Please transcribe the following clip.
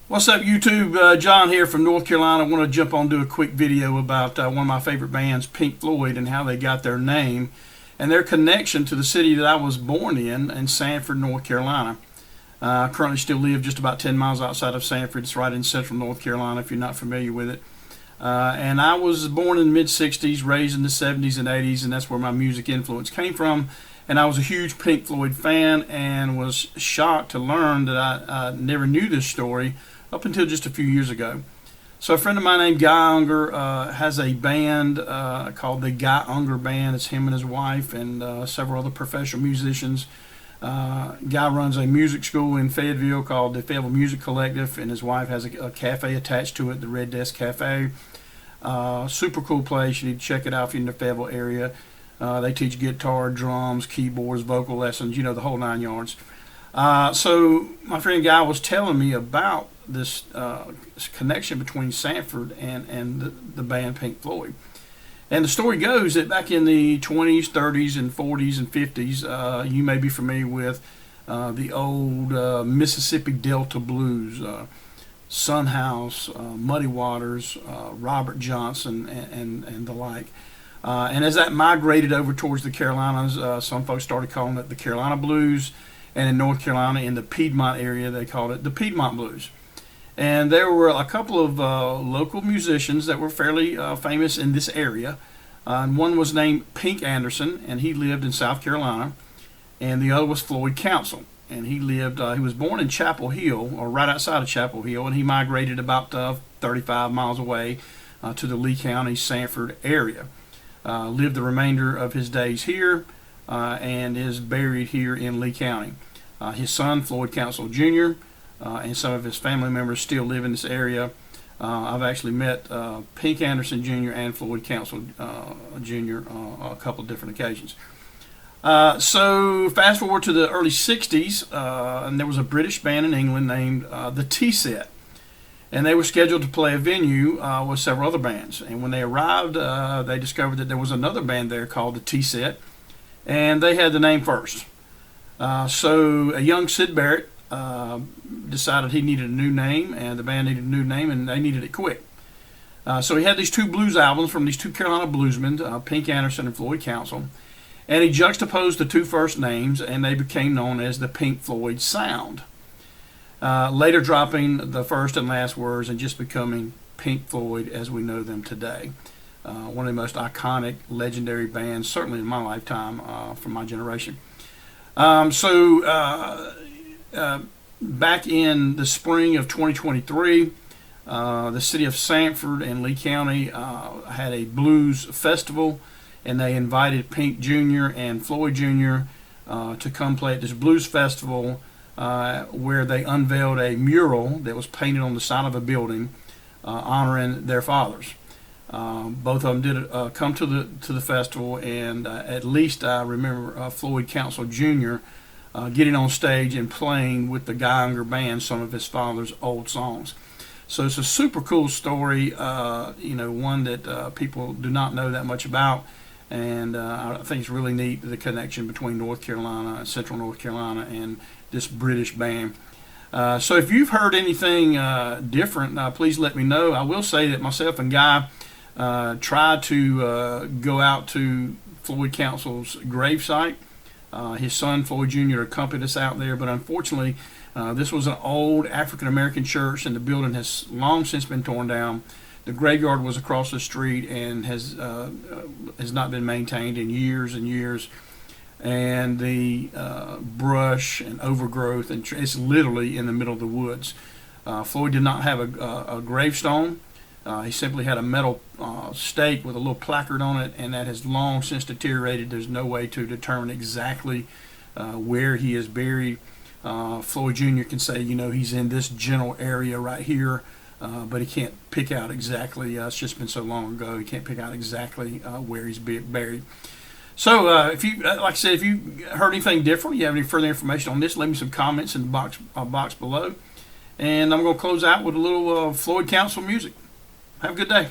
What's up, YouTube? John here from North Carolina. I want to jump on and do a quick video about one of my favorite bands, Pink Floyd, and how they got their name and their connection to the city that I was born in Sanford, North Carolina. I currently still live just about 10 miles outside of Sanford. It's right in central North Carolina, if you're not familiar with it. And I was born in the mid-'60s, raised in the '70s and '80s, and that's where my music influence came from. And I was a huge Pink Floyd fan and was shocked to learn that I never knew this story up until just a few years ago. So a friend of mine named Guy Unger has a band called the Guy Unger Band. It's him and his wife and several other professional musicians. Guy runs a music school in Fayetteville called the Fayetteville Music Collective, and his wife has a cafe attached to it, the Red Desk Cafe. Super cool place. You need to check it out if you're in the Fayetteville area. They teach guitar, drums, keyboards, vocal lessons, the whole 9 yards. So my friend Guy was telling me about this connection between Sanford and the band Pink Floyd. And the story goes that back in the 20s, 30s, and 40s and 50s, you may be familiar with the old Mississippi Delta blues, Son House, Muddy Waters, Robert Johnson, and the like. And as that migrated over towards the Carolinas, some folks started calling it the Carolina Blues. And in North Carolina, in the Piedmont area, they called it the Piedmont Blues. And there were a couple of local musicians that were fairly famous in this area. And one was named Pink Anderson, and he lived in South Carolina. And the other was Floyd Council, and he was born in Chapel Hill, or right outside of Chapel Hill, and he migrated about 35 miles away to the Lee County, Sanford area. Lived the remainder of his days here and is buried here in Lee County. His son, Floyd Council Jr., and some of his family members still live in this area. I've actually met Pink Anderson Jr. and Floyd Council Jr. A couple of different occasions. So fast forward to the early 60s, and there was a British band in England named the Tea Set. And they were scheduled to play a venue with several other bands. And when they arrived, they discovered that there was another band there called the Tea Set, and they had the name first. So a young Sid Barrett decided he needed a new name, and the band needed a new name, and they needed it quick. So he had these two blues albums from these two Carolina bluesmen, Pink Anderson and Floyd Council, and he juxtaposed the two first names, and they became known as the Pink Floyd Sound. Later dropping the first and last words and just becoming Pink Floyd as we know them today. One of the most iconic, legendary bands, certainly in my lifetime, from my generation. Back in the spring of 2023, the city of Sanford and Lee County had a blues festival, and they invited Pink Jr. and Floyd Jr. To come play at this blues festival, where they unveiled a mural that was painted on the side of a building honoring their fathers. Both of them did come to the festival, and at least I remember Floyd Council Jr. Getting on stage and playing with the Guy Unger Band some of his father's old songs. So it's a super cool story, one that people do not know that much about, and I think it's really neat, the connection between North Carolina, Central North Carolina, and this British band. So if you've heard anything different, please let me know. I will say that myself and Guy tried to go out to Floyd Council's gravesite. His son, Floyd Jr., accompanied us out there, but unfortunately, this was an old African-American church, and the building has long since been torn down. The graveyard was across the street and has not been maintained in years and years. And the brush and overgrowth, and it's literally in the middle of the woods. Floyd did not have a gravestone. He simply had a metal stake with a little placard on it, and that has long since deteriorated. There's no way to determine exactly where he is buried. Floyd Jr. can say, he's in this general area right here, but he can't pick out exactly. It's just been so long ago, he can't pick out exactly where he's buried. So if you, like I said, if you heard anything different, you have any further information on this, leave me some comments in the box below. And I'm going to close out with a little Floyd Council music. Have a good day.